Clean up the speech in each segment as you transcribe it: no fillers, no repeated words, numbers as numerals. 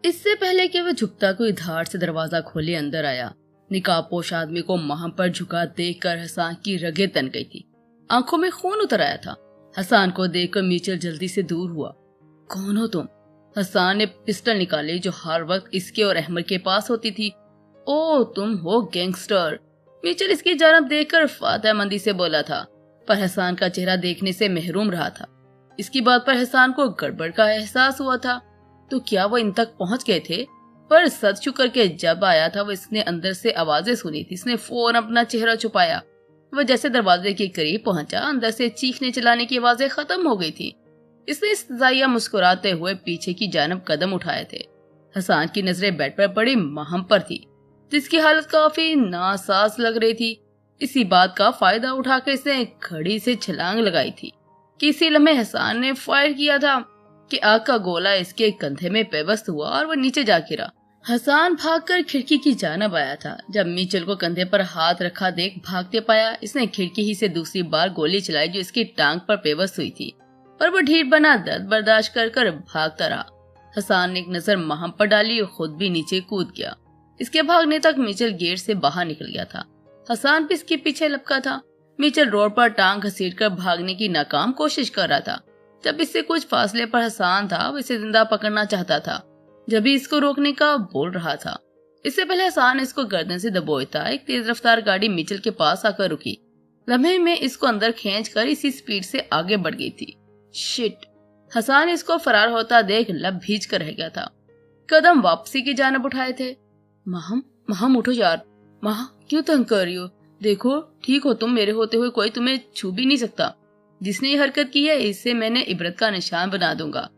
इससे पहले कि वो झुकता कोई धार से दरवाजा खोले अंदर आया, निकाबपोश आदमी को महम पर झुका देखकर हसन की रगें तन गई थी। आंखों में खून उतर आया था। हसन को देखकर मीचल जल्दी से दूर हुआ। कौन हो तुम? हसन ने पिस्टल निकाली जो हर वक्त इसके और अहमद के पास होती थी। ओ, तुम हो गैंगस्टर। मीचल इसकी जानब देखकर फातेहमंदी से बोला था, पर हसन का चेहरा देखने से महरूम रहा था। इसकी बात पर हसन को गड़बड़ का एहसास हुआ था। तो क्या वो इन तक पहुंच गए थे? पर सद शुक्र के जब आया था वो इसने अंदर से आवाजें सुनी थी। इसने फौरन अपना चेहरा छुपाया। वह जैसे दरवाजे के करीब पहुंचा, अंदर से चीखने चिल्लाने की आवाजें खत्म हो गई थी। इसने इस्तज़ाइया मुस्कुराते हुए पीछे की जानब कदम उठाए थे। हसन की नजरें बेड पर पड़ी महम पर थी, जिसकी हालत काफी नासाज लग रही थी। इसी बात का फायदा उठाकर इसने खड़ी से छलांग लगाई थी कि इसी लम्हे हसन ने फायर किया था कि आग का गोला इसके कंधे में पेवस्त हुआ और वो नीचे जा गिरा। हसन भागकर खिड़की की जानब आया था। जब मीचल को कंधे पर हाथ रखा देख भागते पाया, इसने खिड़की ही से दूसरी बार गोली चलाई जो इसकी टांग पर पेवस्त हुई थी, पर वो ढीठ बना दर्द बर्दाश्त कर भागता रहा। हसन ने एक नजर महम पर डाली और खुद भी नीचे कूद गया। इसके भागने तक मीचल गेट से बाहर निकल गया था। हसन भी इसके पीछे लपका था। मीचल रोड पर टांग घसीटकर भागने की नाकाम कोशिश कर रहा था। जब इससे कुछ फासले पर हसन था, वो इसे जिंदा पकड़ना चाहता था, जब भी इसको रोकने का बोल रहा था। इससे पहले हसन इसको गर्दन से दबोचता एक तेज रफ्तार गाड़ी मीचल के पास आकर रुकी। लम्हे में इसको अंदर खींचकर इसी स्पीड से आगे बढ़ गई थी। शिट! हसन इसको फरार होता देख लब भीज कर रह गया था। कदम वापसी की जानब उठाए थे। महम उठो यार। महा, क्यों तंग कर रही हो? देखो ठीक हो तुम, मेरे होते हुए कोई तुम्हें छू भी नहीं सकता। जिसने ये हरकत की है इससे मैंने इबरत का निशान बना दूंगा।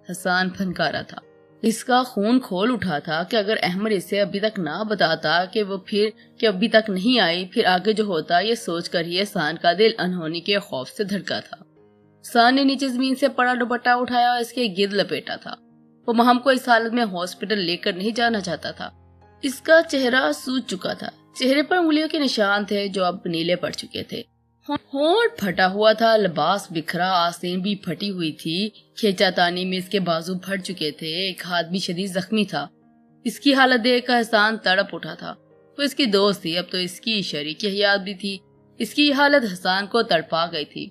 हसन फनकारा था। इसका खून खोल उठा था कि अगर अहमद इसे अभी तक ना बताता कि वो फिर कि अभी तक नहीं आई, फिर आगे जो होता, ये सोचकर ही हसन का दिल अनहोनी के खौफ से धड़का था। हसन ने नीचे जमीन से पड़ा दुपट्टा उठाया और इसके गिर्द लपेटा था। वो महम को इस हालत में हॉस्पिटल लेकर नहीं जाना चाहता था। इसका चेहरा सूज चुका था। चेहरे पर उंगलियों के निशान थे जो अब नीले पड़ चुके थे। होंठ फटा हुआ था, लिबास बिखरा, आस्तीन भी फटी हुई थी। खींचातानी में इसके बाजू फट चुके थे। एक हाथ भी शदीद जख्मी था। इसकी हालत देखकर हसन तड़प उठा था। वो इसकी दोस्त थी, अब तो इसकी शरीक हयात भी थी। इसकी हालत हसन को तड़पा गई थी।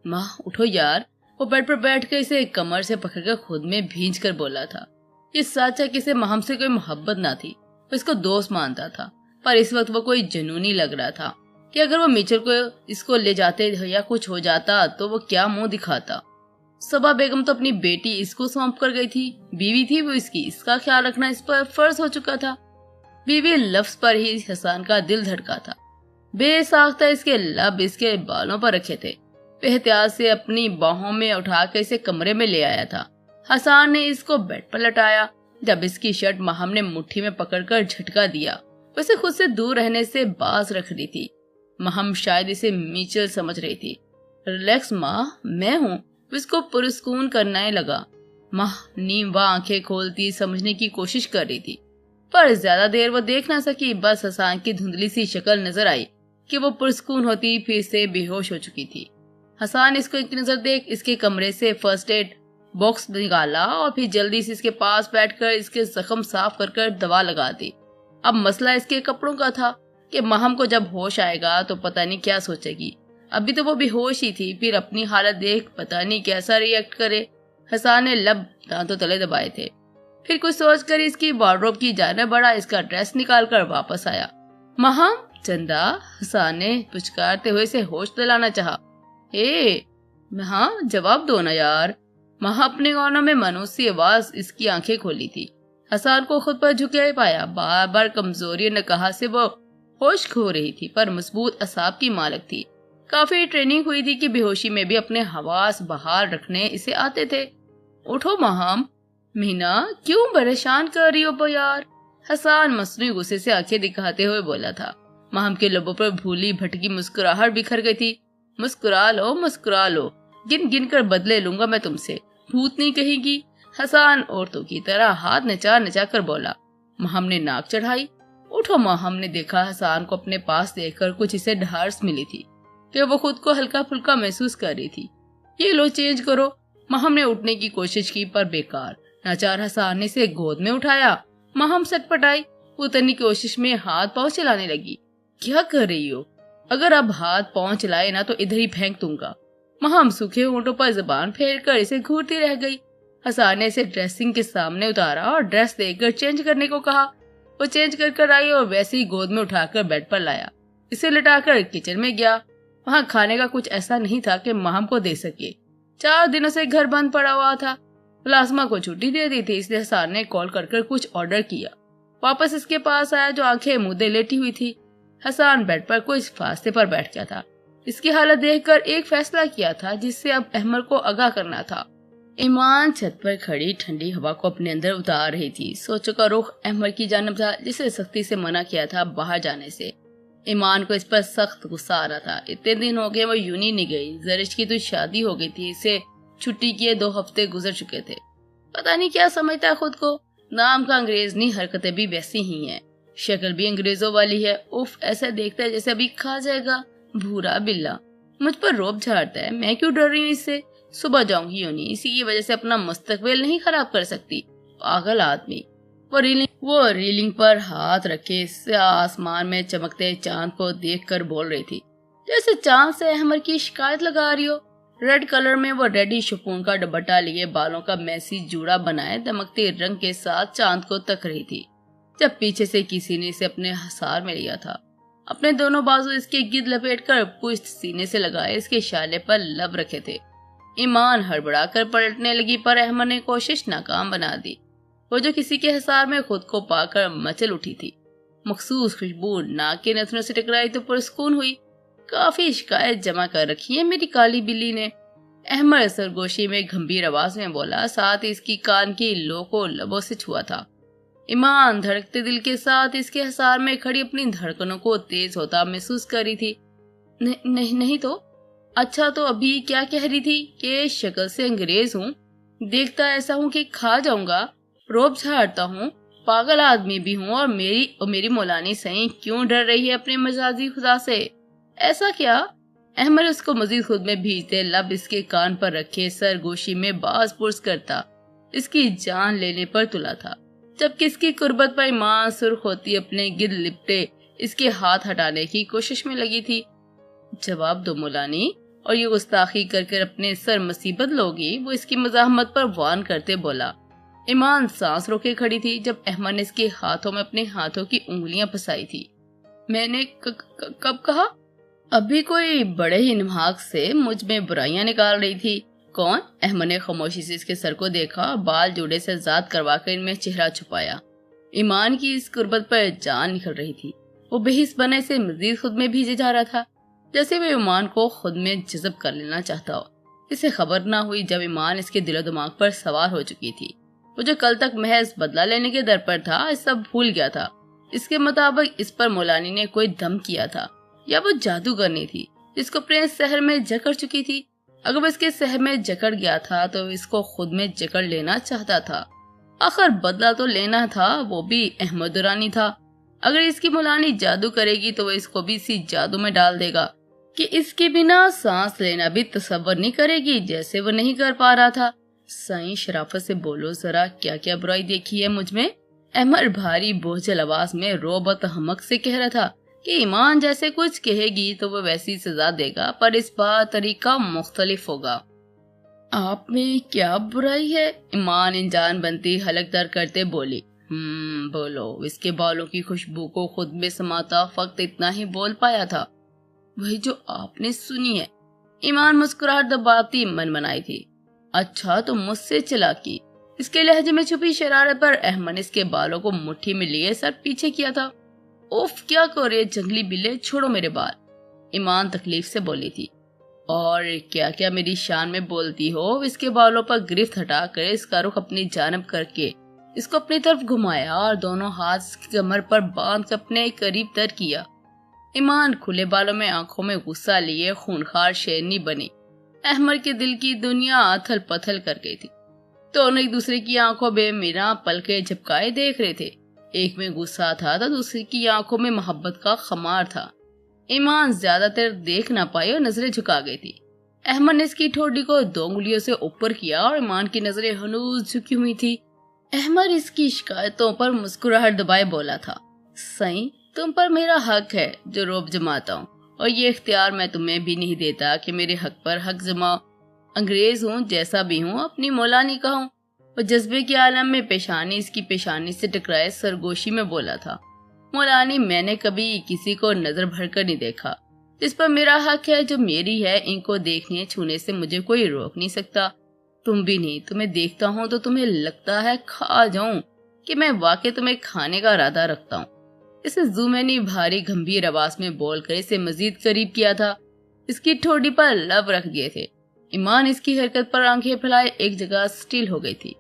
माँ उठो यार। वो बेड पर बैठकर इसे कमर से पकड़कर खुद में भींच कर बोला था। ये सच है कि इसे महम से कोई मोहब्बत ना थी। वो इसको दोस्त मानता था, पर इस वक्त वो कोई जुनूनी लग रहा था कि अगर वो मीचल को इसको ले जाते या कुछ हो जाता तो वो क्या मुंह दिखाता। सबा बेगम तो अपनी बेटी इसको सौंप कर गई थी। बीवी थी वो इसकी, इसका ख्याल रखना इस पर फर्ज हो चुका था। बीवी लफ्ज पर ही हसन का दिल धड़का था। बेसाख्ता इसके लब इसके बालों पर रखे थे। एहतियात से अपनी बाहों में उठाकर इसे कमरे में ले आया था। हसन ने इसको बेड पर लटाया। जब इसकी शर्ट महम ने मुट्ठी में पकड़कर झटका दिया, वैसे खुद से दूर रहने से बाज रख रही थी। महम शायद इसे मीचल समझ रही थी। रिलैक्स माँ, मैं हूँ। इसको पुरस्कून करने लगा। माँ नीम व आंखें खोलती समझने की कोशिश कर रही थी, पर ज्यादा देर वो देख ना सकी। बस हसन की धुंधली सी शक्ल नजर आई कि वो पुरस्कून होती फिर से बेहोश हो चुकी थी। हसन इसको एक नजर देख इसके कमरे से फर्स्ट एड बॉक्स निकाला और फिर जल्दी से इसके पास बैठकर इसके जख्म साफ कर दवा लगा दी। अब मसला इसके कपड़ों का था कि महम को जब होश आएगा तो पता नहीं क्या सोचेगी। अभी तो वो बेहोश ही थी, फिर अपनी हालत देख पता नहीं कैसा रिएक्ट करे। हसन ने लब दांतों तले दबाए थे। फिर कुछ सोचकर इसकी वार्डरोब की जानब बढ़ा, इसका ड्रेस निकाल कर वापस आया। महम, चंदा, हसन ने पुचकारते हुए इसे होश दिलाना चाहा। हाँ जवाब दो ना यार। महा अपने गौनों में मनूसी आवाज इसकी आंखें खोली थी। हसन को खुद पर झुके पाया। बार बार कमजोरी और नकाहा से वो होश खो रही थी, पर मजबूत असाब की मालिक थी। काफी ट्रेनिंग हुई थी कि बेहोशी में भी अपने हवास बहाल रखने इसे आते थे। उठो महम। मीना क्यों परेशान कर रही हो यार? हसन मसनूई गुस्से से आंखें दिखाते हुए बोला था। महम के लबों पर भूली भटकी मुस्कुराहट बिखर गई थी। मुस्कुरा लो, गिन गिन कर बदले लूंगा मैं तुमसे, भूत नहीं कहेगी। हसन औरतों की तरह हाथ नचा नचा कर बोला। महम ने नाक चढ़ाई। उठो। महम ने देखा हसन को अपने पास देखकर कुछ इसे ढार्स मिली थी कि वो खुद को हल्का फुल्का महसूस कर रही थी। ये लो चेंज करो। महम ने उठने की कोशिश की पर बेकार। नाचार हसान ने इसे गोद में उठाया। महम सटपटाई, उतरने की कोशिश में हाथ पांव चलाने लगी। क्या कर रही हो? अगर अब हाथ पांव चलाए ना तो इधर ही फेंक दूंगा। महम सूखे होंठों पर जुबान फेर कर इसे घूरती रह गई। हसान ने इसे ड्रेसिंग के सामने उतारा और ड्रेस देकर चेंज करने को कहा। वो चेंज कर आई और वैसे ही गोद में उठाकर बेड पर लाया। इसे लिटाकर किचन में गया। वहाँ खाने का कुछ ऐसा नहीं था कि महम को दे सके। 4 दिनों से घर बंद पड़ा हुआ था। प्लाज्मा को छुट्टी दे दी थी, इसलिए हसान ने कॉल कर कुछ ऑर्डर किया। वापस इसके पास आया जो आंखें मुद्दे लेटी हुई थी। हसान बेड पर कुछ फासले पर बैठ गया था। इसकी हालत देखकर एक फैसला किया था जिससे अब अहमद को आगाह करना था। ईमान छत पर खड़ी ठंडी हवा को अपने अंदर उतार रही थी। सोचो का रुख अहमद की जानब था, जिसे सख्ती से मना किया था बाहर जाने से। ईमान को इस पर सख्त गुस्सा आ रहा था। इतने दिन हो गए वो यूनी नहीं गई। जरिश की तो शादी हो गई थी, इसे छुट्टी किए 2 हफ्ते गुजर चुके थे। पता नहीं क्या समझता खुद को। नाम का अंग्रेज नहीं, हरकतें भी वैसी ही हैं। शक्ल भी अंग्रेजों वाली है। उफ, ऐसा देखता है जैसे अभी खा जाएगा। भूरा बिल्ला मुझ पर रोब झाड़ता है। मैं क्यों डर रही हूँ इससे? सुबह जाऊंगी यूनी, इसी की वजह से अपना मुस्तकबिल नहीं खराब कर सकती। पागल आदमी। वो रीलिंग पर हाथ रखे आसमान में चमकते चांद को देखकर बोल रही थी, जैसे चांद से अहमद की शिकायत लगा रही हो। रेड कलर में वो रेडी शिफॉन का दुपट्टा लिए बालों का मैसी जूड़ा बनाए दमकते रंग के साथ चांद को तक रही थी, जब पीछे से किसी ने इसे अपने हसार में लिया था। अपने दोनों बाजू इसके गिद्ध लपेटकर पुश्त सीने से लगाए इसके शाले पर लब रखे थे। ईमान हड़बड़ाकर पलटने लगी, पर अहमद ने कोशिश नाकाम बना दी। वो जो किसी के हिसार में खुद को पाकर मचल उठी थी। मखसूस खुशबू नाक के नथनों से टकराई तो पुरस्कून हुई। काफी शिकायत जमा कर रखी है मेरी काली बिल्ली ने, अहमद सरगोशी में गंभीर आवाज में बोला, साथ इसकी कान की लो को लबों से छुआ था। ईमान धड़कते दिल के साथ इसके हिसार में खड़ी अपनी धड़कनों को तेज होता महसूस कर रही थी। नहीं तो अच्छा, तो अभी क्या कह रही थी कि शक्ल से अंग्रेज हूँ, देखता ऐसा हूँ कि खा जाऊंगा, रोब झाड़ता हूँ, पागल आदमी भी हूँ और मेरी मौलानी सही क्यों डर रही है अपने मजाजी खुदा से? ऐसा क्या? अहमद उसको मजीद खुद में भीजते लब इसके कान पर रखे सरगोशी में बाज पुरस करता इसकी जान लेने पर तुला था, जबकि इसकी कुर्बत पर ईमान सुर्ख होती अपने गिद्ध लिपटे इसके हाथ हटाने की कोशिश में लगी थी। जवाब दो मौलानी, और ये गुस्ताखी कर अपने सर मुसीबत लोगी। वो इसकी मज़ाहमत पर वान करते बोला। ईमान सांस रोके खड़ी थी जब अहमद ने इसके हाथों में अपने हाथों की उंगलियां फंसाई थी। मैंने कब कहा? अभी कोई बड़े ही निभाग से मुझ में बुराइयां निकाल रही थी। कौन? अहमद ने खामोशी से इसके सर को देखा, बाल जोड़े से आजाद करवाकर इनमें चेहरा छुपाया। ईमान की इस कुर्बत पर जान निकल रही थी। वो बेहिस बने से मजीद खुद में भीजे जा रहा था, जैसे वो ईमान को खुद में जज़ब कर लेना चाहता हो। इसे खबर न हुई जब ईमान इसके दिलो दिमाग पर सवार हो चुकी थी। वो जो कल तक महज बदला लेने के दर पर था, इस सब भूल गया था। इसके मुताबिक इस पर मौलानी ने कोई दम किया था, या वो जादूगरनी थी जिसको प्रिंस शहर में जकड़ चुकी थी। अगर वो इसके शहर में जकड़ गया था तो इसको खुद में जकड़ लेना चाहता था। आखिर बदला तो लेना था, वो भी अहमद दुरानी था। अगर इसकी मौलानी जादू करेगी तो वो इसको भी इसी जादू में डाल देगा कि इसके बिना सांस लेना भी तसव्वुर नहीं करेगी, जैसे वो नहीं कर पा रहा था। साईं शराफत से बोलो जरा, क्या क्या बुराई देखी है मुझ में? अहमद भारी बोझल आवाज में रोबत हमक से कह रहा था कि ईमान जैसे कुछ कहेगी तो वो वैसी सजा देगा, पर इस बार तरीका मुख्तलिफ होगा। आप में क्या बुराई है? ईमान इंजान बनती हलकदार करते बोली। बोलो। इसके बालों की खुशबू को खुद में समाता फक्त इतना ही बोल पाया था, वही जो आपने सुनी है। ईमान मुस्कुराहट दबाती मन बनाई थी। अच्छा, तो मुझसे चालाकी? इसके लहजे में छुपी शरारत पर अहमद ने इसके बालों को मुट्ठी में लिए सर पीछे किया था। उफ, क्या कर रहे जंगली बिल्ले, छोड़ो मेरे बाल। ईमान तकलीफ से बोली थी। और क्या क्या मेरी शान में बोलती हो? इसके बालों पर गिरफ्त हटाकर इसका रुख अपनी जानब करके इसको अपनी तरफ घुमाया और दोनों हाथ इसकी कमर पर बांध कर अपने करीब तर किया। ईमान खुले बालों में आंखों में गुस्सा लिए खूनखार शेरनी बनी। अहमद के दिल की दुनिया अथल पथल कर गई थी। दोनों एक दूसरे की आंखों में मीरा पलके झपकाए देख रहे थे। एक में गुस्सा था तो दूसरे की आंखों में मोहब्बत का खमार था। ईमान ज्यादातर देख ना पाई और नजरें झुका गई थी। अहमद ने इसकी ठोड़ी को 2 उंगलियों से ऊपर किया और ईमान की नजरें हनूज झुकी हुई थी। احمد اس کی شکایتوں پر مسکراہٹ دبائے بولا تھا، سائیں تم پر میرا حق ہے جو روب جماتا ہوں، اور یہ اختیار میں تمہیں بھی نہیں دیتا کہ میرے حق پر حق جماؤ۔ انگریز ہوں جیسا بھی ہوں، اپنی مولانی کا ہوں۔ اور جذبے کے عالم میں پیشانی اس کی پیشانی سے ٹکرائے سرگوشی میں بولا تھا، مولانی میں نے کبھی کسی کو نظر بھر کر نہیں دیکھا، جس پر میرا حق ہے جو میری ہے، ان کو دیکھنے چھونے سے مجھے کوئی روک نہیں سکتا۔ تم بھی نہیں، تمہیں دیکھتا ہوں تو تمہیں لگتا ہے کھا جاؤں کہ میں واقع تمہیں کھانے کا ارادہ رکھتا ہوں۔ اسے زومے نے بھاری گمبھیر آواز میں بول کر اسے مزید قریب کیا تھا، اس کی ٹھوڑی پر لب رکھ دیے تھے۔ ایمان اس کی حرکت پر آنکھیں پھیلائے ایک جگہ سٹیل ہو گئی تھی۔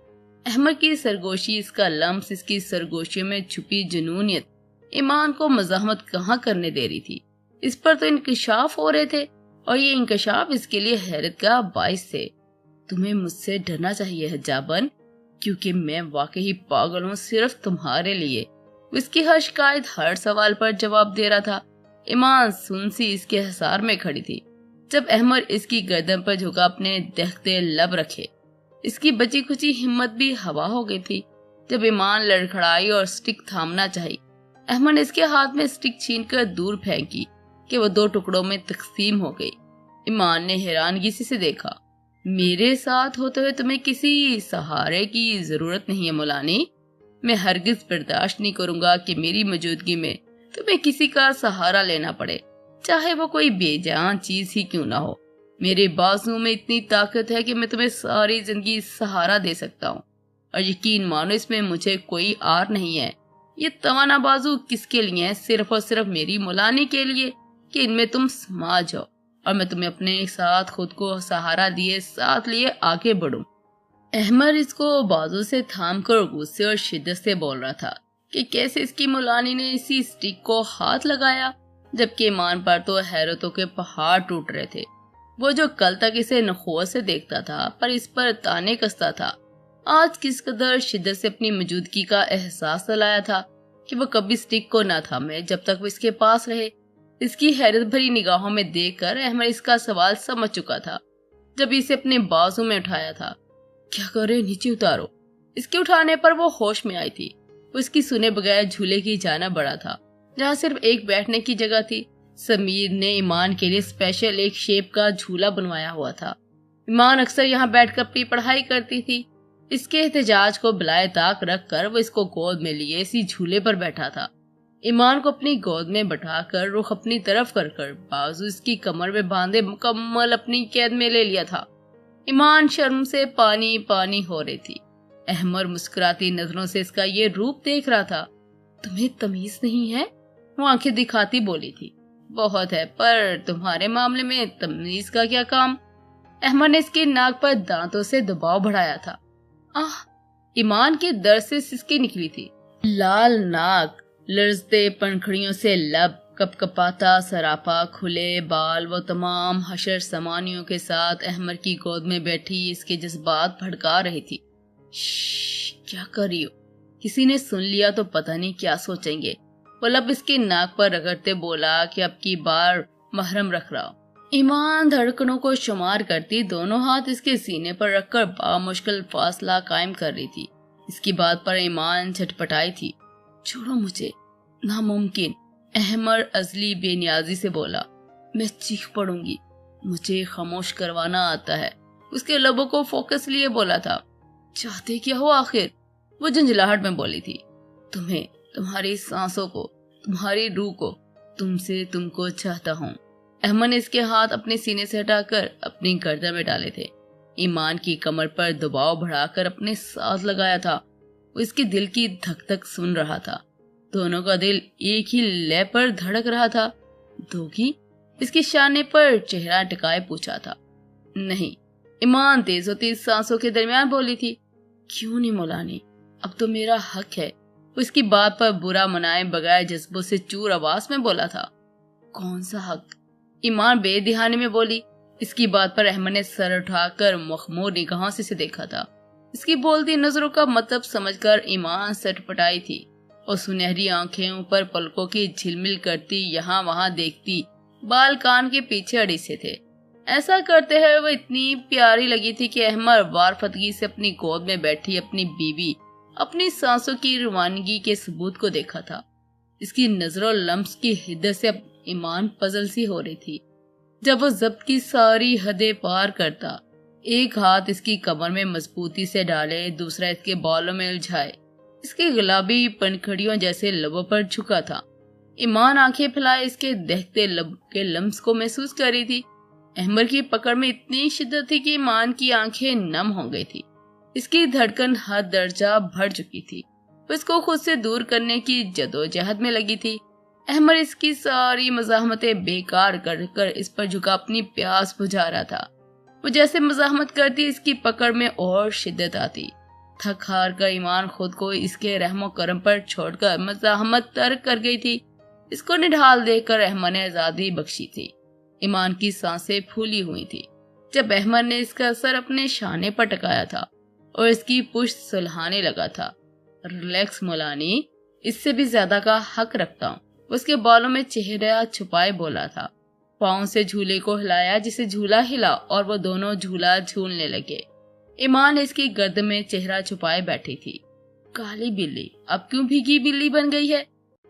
احمد کی سرگوشی، اس کا لمس، اس کی سرگوشی میں چھپی جنونیت ایمان کو مزاحمت کہاں کرنے دے رہی تھی۔ اس پر تو انکشاف ہو رہے تھے، اور یہ انکشاف اس کے لیے حیرت کا باعث تھے۔ تمہیں مجھ سے ڈرنا چاہیے حجابن، کیونکہ میں واقعی پاگل ہوں صرف تمہارے لیے۔ اس کی ہر شکایت، ہر سوال پر جواب دے رہا تھا۔ ایمان سنسی اس کے حصار میں کھڑی تھی۔ جب احمد اس کی گردن پر جھکا اپنے دہتے لب رکھے، اس کی بچی کچی ہمت بھی ہوا ہو گئی تھی۔ جب ایمان لڑکھڑائی اور سٹک تھامنا چاہی، احمد نے اس کے ہاتھ میں سٹک چھین کر دور پھینکی کہ وہ 2 ٹکڑوں میں تقسیم ہو گئی۔ ایمان نے حیرانگی سے دیکھا۔ میرے ساتھ ہوتے ہوئے تمہیں کسی سہارے کی ضرورت نہیں ہے مولانی۔ میں ہرگز برداشت نہیں کروں گا کہ میری موجودگی میں تمہیں کسی کا سہارا لینا پڑے، چاہے وہ کوئی بے جان چیز ہی کیوں نہ ہو۔ میرے بازو میں اتنی طاقت ہے کہ میں تمہیں ساری زندگی سہارا دے سکتا ہوں، اور یقین مانو اس میں مجھے کوئی آر نہیں ہے۔ یہ توانا بازو کس کے لیے ہے؟ صرف اور صرف میری مولانی کے لیے کہ ان میں تم سما جاؤ، اور میں تمہیں اپنے ساتھ خود کو سہارا دیے ساتھ لیے آگے بڑھوں۔ احمد اس کو بازو سے تھام کر غصے اور شدت سے بول رہا تھا کہ کیسے اس کی مولانی نے اسی سٹک کو ہاتھ لگایا، جبکہ ایمان پر تو حیرتوں کے پہاڑ ٹوٹ رہے تھے۔ وہ جو کل تک اسے نخوت سے دیکھتا تھا، پر اس پر تانے کستا تھا، آج کس قدر شدت سے اپنی موجودگی کا احساس دلایا تھا کہ وہ کبھی سٹک کو نہ تھامے جب تک وہ اس کے پاس رہے۔ اس کی حیرت بھری نگاہوں میں دیکھ کر احمد اس کا سوال سمجھ چکا تھا۔ جب اسے اپنے بازو میں اٹھایا تھا، کیا کرے نیچے اتارو۔ اس کے اٹھانے پر وہ ہوش میں آئی تھی۔ وہ اس کی سنے بغیر جھولے کی جانب بڑھا تھا، جہاں صرف ایک بیٹھنے کی جگہ تھی۔ سمیر نے ایمان کے لیے اسپیشل ایک شیپ کا جھولا بنوایا ہوا تھا۔ ایمان اکثر یہاں بیٹھ کر اپنی پڑھائی کرتی تھی۔ اس کے احتجاج کو بلائے طاق رکھ کر وہ اس کو گود میں لیے اسی جھولے پر بیٹھا تھا۔ ایمان کو اپنی گود میں بٹھا کر رخ اپنی طرف کر بازو اس کی کمر میں باندھے مکمل اپنی قید میں لے لیا تھا۔ ایمان شرم سے پانی پانی ہو رہی تھی۔ احمد مسکراتی نظروں سے اس کا یہ روپ دیکھ رہا تھا۔ تمہیں تمیز نہیں ہے؟ وہ آنکھیں دکھاتی بولی تھی۔ بہت ہے، پر تمہارے معاملے میں تمیز کا کیا کام؟ احمد نے اس کی ناک پر دانتوں سے دباؤ بڑھایا تھا۔ ایمان کے درد سے سسکی نکلی تھی۔ لال ناک، لرزتے پنکھڑیوں سے لب، کپ کپاتا سراپا، کھلے بال، وہ تمام حشر سمانیوں کے ساتھ احمد کی گود میں بیٹھی اس کے جذبات بھڑکا رہی تھی۔ کیا کر رہی ہو؟ کسی نے سن لیا تو پتہ نہیں کیا سوچیں گے۔ وہ لب اس کے ناک پر رگڑتے بولا کہ اب کی بار محرم رکھ رہا ہو۔ ایمان دھڑکنوں کو شمار کرتی دونوں ہاتھ اس کے سینے پر رکھ کر بامشکل فاصلہ قائم کر رہی تھی۔ اس کی بات پر ایمان چھٹپٹائی تھی۔ چھوڑو مجھے، ناممکن، احمد ازلی بے نیازی سے بولا۔ میں چیخ پڑوں گی، مجھے خاموش کروانا آتا ہے۔ اس کے لبوں کو فوکس لیے بولا تھا۔ چاہتے کیا ہو آخر؟ وہ جھنجھلاہٹ میں بولی تھی۔ تمہیں، تمہاری سانسوں کو، تمہاری روح کو، تم کو چاہتا ہوں۔ احمد نے اس کے ہاتھ اپنے سینے سے ہٹا کر اپنی گردن میں ڈالے تھے۔ ایمان کی کمر پر دباؤ بڑھا کر اپنے ساتھ لگایا تھا۔ وہ اس کے دل کی دھک دھک سن رہا تھا۔ دونوں کا دل ایک ہی لے پر دھڑک رہا تھا۔ دوگی؟ اس کی شانے پر چہرہ ٹکائے پوچھا تھا۔ نہیں، ایمان تیز ہوتی سانسوں کے درمیان بولی تھی۔ کیوں نہیں مولانی؟ اب تو میرا حق ہے۔ وہ اس کی بات پر برا منائے بغیر جذبوں سے چور آواز میں بولا تھا۔ کون سا حق؟ ایمان بے دہانی میں بولی۔ اس کی بات پر احمد نے سر اٹھا کر مخمور نگاہوں سے اسے دیکھا تھا۔ اس کی بولتی نظروں کا مطلب سمجھ کر ایمان سٹ پٹائی تھی اور سنہری آنکھیں اوپر پلکوں کی جھلمل کرتی یہاں وہاں دیکھتی، بال کان کے پیچھے اڑی سے تھے۔ ایسا کرتے ہوئے وہ اتنی پیاری لگی تھی کہ احمد وار فتگی سے اپنی گود میں بیٹھی اپنی بیوی اپنی سانسوں کی روانگی کے ثبوت کو دیکھا تھا۔ اس کی نظر و لمس کی حدت سے اب ایمان پزل سی ہو رہی تھی۔ جب وہ ضبط کی ساری حدیں پار کرتا، ایک ہاتھ اس کی کمر میں مضبوطی سے ڈالے، دوسرا اس کے بالوں میں الجھائے، اس کے گلابی پنکھڑیوں جیسے لبوں پر جھکا تھا۔ ایمان آنکھیں پھیلائے اس کے دہتے لب کے لمس کو محسوس کر رہی تھی۔ احمر کی پکڑ میں اتنی شدت تھی کہ ایمان کی آنکھیں نم ہو گئی تھی۔ اس کی دھڑکن حد درجہ بڑھ چکی تھی۔ وہ اس کو خود سے دور کرنے کی جدوجہد میں لگی تھی۔ احمر اس کی ساری مزاحمتیں بیکار کر کر اس پر جھکا اپنی پیاس بجھا رہا تھا۔ وہ جیسے مزاحمت کرتی اس کی پکڑ میں اور شدت آتی۔ تھک ہار کر ایمان خود کو اس کے رحم و کرم پر چھوڑ کر مزاحمت ترک کر گئی تھی۔ اس کو نڈھال دیکھ کر احمد نے آزادی بخشی تھی۔ ایمان کی سانسیں پھولی ہوئی تھی جب احمد نے اس کا سر اپنے شانے پر ٹکایا تھا اور اس کی پشت سلہانے لگا تھا۔ ریلیکس مولانی، اس سے بھی زیادہ کا حق رکھتا ہوں۔ اس کے بالوں میں چہرہ چھپائے بولا تھا۔ پاؤں سے جھولے کو ہلایا جسے جھولا ہلا اور وہ دونوں جھولا جھولنے لگے۔ ایمان اس کی گرد میں چہرہ چھپائے بیٹھی تھی۔ کالی بلی اب کیوں بھیگی بلی بن گئی ہے؟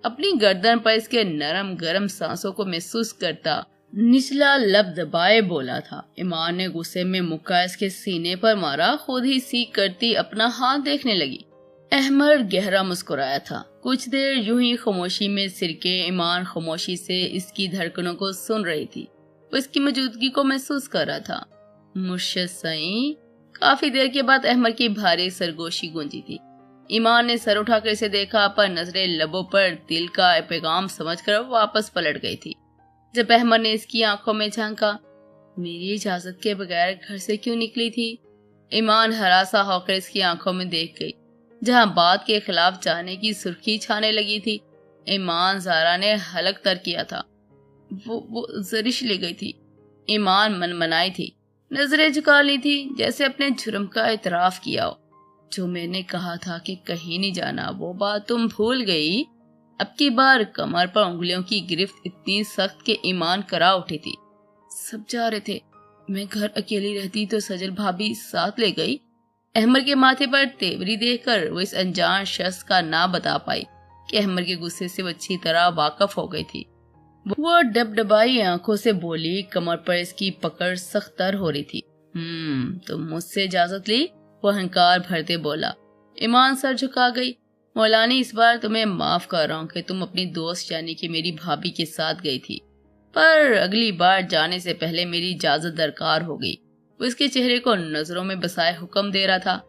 اپنی گردن پر اس کے نرم گرم سانسوں کو محسوس کرتا نچلا لب دبائے بولا تھا۔ ایمان نے غصے میں مکہ اس کے سینے پر مارا، خود ہی سیکھ کرتی اپنا ہاتھ دیکھنے لگی۔ احمد گہرا مسکرایا تھا۔ کچھ دیر یوں ہی خاموشی میں سرکے ایمان خاموشی سے اس کی دھڑکنوں کو سن رہی تھی۔ وہ اس کی موجودگی کو محسوس کر رہا تھا۔ مرشد سائیں، کافی دیر کے بعد احمد کی بھاری سرگوشی گونجی تھی۔ ایمان نے سر اٹھا کر اسے دیکھا، پر نظریں لبوں پر دل کا پیغام سمجھ کر واپس پلٹ گئی تھی۔ جب احمد نے اس کی آنکھوں میں جھانکا، میری اجازت کے بغیر گھر سے کیوں نکلی تھی؟ ایمان ہراسا ہو کر اس کی آنکھوں میں دیکھ گئی، جہاں بات کے خلاف جانے کی سرخی چھانے لگی تھی۔ ایمان زارا نے حلق تر کیا تھا۔ وہ زرش لے گئی تھی۔ ایمان من منائی تھی، نظریں جھکا لی تھی جیسے اپنے جرم کا اعتراف کیا ہو۔ جو میں نے کہا تھا کہ کہیں نہیں جانا، وہ بات تم بھول گئی؟ اب کی بار کمر پر انگلیوں کی گرفت اتنی سخت کہ ایمان کرا اٹھی تھی۔ سب جا رہے تھے، میں گھر اکیلی رہتی تو سجل بھابی ساتھ لے گئی۔ احمد کے ماتھے پر تیوری دیکھ کر وہ اس انجان شخص کا نہ بتا پائی کہ احمد کے غصے سے وہ اچھی طرح واقف ہو گئی تھی۔ وہ ڈبڈبائی آنکھوں سے بولی، کمر پر اس کی پکڑ سخت تر ہو رہی تھی۔ تم مجھ سے اجازت لی؟ وہ ہنکار بھرتے بولا۔ ایمان سر جھکا گئی۔ مولانی، اس بار تمہیں معاف کر رہا ہوں کہ تم اپنی دوست یعنی کہ میری بھابھی کے ساتھ گئی تھی، پر اگلی بار جانے سے پہلے میری اجازت درکار ہو گئی۔ وہ اس کے چہرے کو نظروں میں بسائے حکم دے رہا تھا۔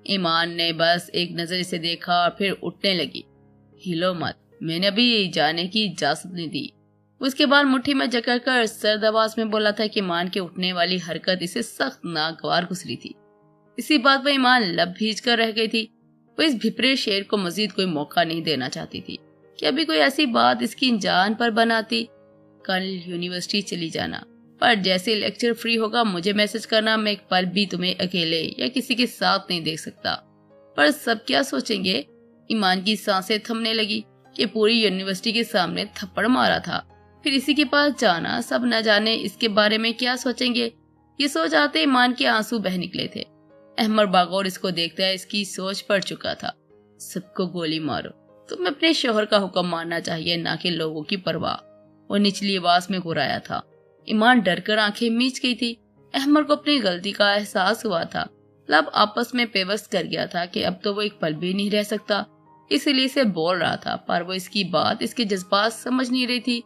ایمان نے بس ایک نظر اسے دیکھا اور پھر اٹھنے لگی۔ ہلو مت، میں نے ابھی جانے کی اجازت نہیں دی۔ اس کے بعد مٹھی میں جکڑ کر سرد آواز میں بولا تھا کہ ایمان کے اٹھنے والی حرکت اسے سخت ناگوار گزری تھی۔ اسی بات پر ایمان لب بھیج کر رہ گئی تھی۔ وہ اس بھپرے شیر کو مزید کوئی موقع نہیں دینا چاہتی تھی کہ ابھی کوئی ایسی بات اس کی جان پر بناتی۔ کل یونیورسٹی چلی جانا، پر جیسے لیکچر فری ہوگا مجھے میسج کرنا، میں ایک پل بھی تمہیں اکیلے یا کسی کے ساتھ نہیں دیکھ سکتا۔ پر سب کیا سوچیں گے؟ ایمان کی سانسیں تھمنے لگی کہ پوری یونیورسٹی کے سامنے تھپڑ مارا تھا، پھر اسی کے پاس جانا، سب نہ جانے اس کے بارے میں کیا سوچیں گے۔ یہ سوچ آتے ایمان کے آنسو بہ نکلے تھے۔ احمد باغور اس کو دیکھتا ہے، اس کی سوچ پڑ چکا تھا۔ سب کو گولی مارو، تمہیں اپنے شوہر کا حکم ماننا چاہیے، نہ کہ لوگوں کی پرواہ۔ وہ نچلی آواز میں گرایا تھا۔ ایمان ڈر کر آنکھیں میچ گئی تھی۔ احمد کو اپنی غلطی کا احساس ہوا تھا۔ لب آپس میں پیوست کر گیا تھا کہ اب تو وہ ایک پل بھی نہیں رہ سکتا، اسی لیے اسے بول رہا تھا، پر وہ اس کی بات، اس کے جذبات سمجھ نہیں رہی تھی۔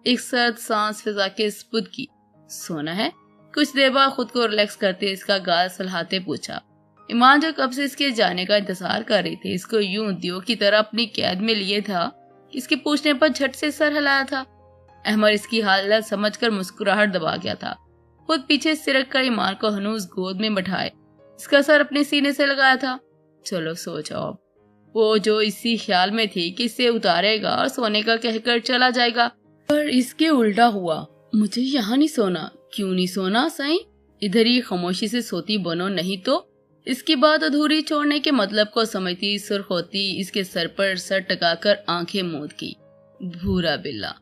ایک سرد سانس فضا کے سپرد کی۔ سونا ہے؟ کچھ دیر بعد خود کو ریلیکس کرتے اس کا گال سلہاتے پوچھا۔ ایمان جو کب سے اس کے جانے کا انتظار کر رہی تھی، اس کو یوں دیو کی طرح اپنی قید میں لیے تھا، اس کے پوچھنے پر جھٹ سے سر ہلایا تھا۔ احمد اس کی حالت سمجھ کر مسکراہٹ دبا گیا تھا۔ خود پیچھے سرک کر ایمان کو ہنوز گود میں بٹھائے اس کا سر اپنے سینے سے لگایا تھا۔ چلو سو جاؤ اب۔ وہ جو اسی خیال میں تھی کہ اسے اتارے گا اور سونے کا کہہ کر چلا جائے گا، پر اس کے الٹا ہوا۔ مجھے یہاں نہیں سونا۔ کیوں نہیں سونا سائیں؟ ادھر ہی خاموشی سے سوتی بنو، نہیں تو۔ اس کی بات ادھوری چھوڑنے کے مطلب کو سمجھتی سرخ ہوتی اس کے سر پر سر ٹکا کر آنکھیں موند کی۔ بھورا بلا۔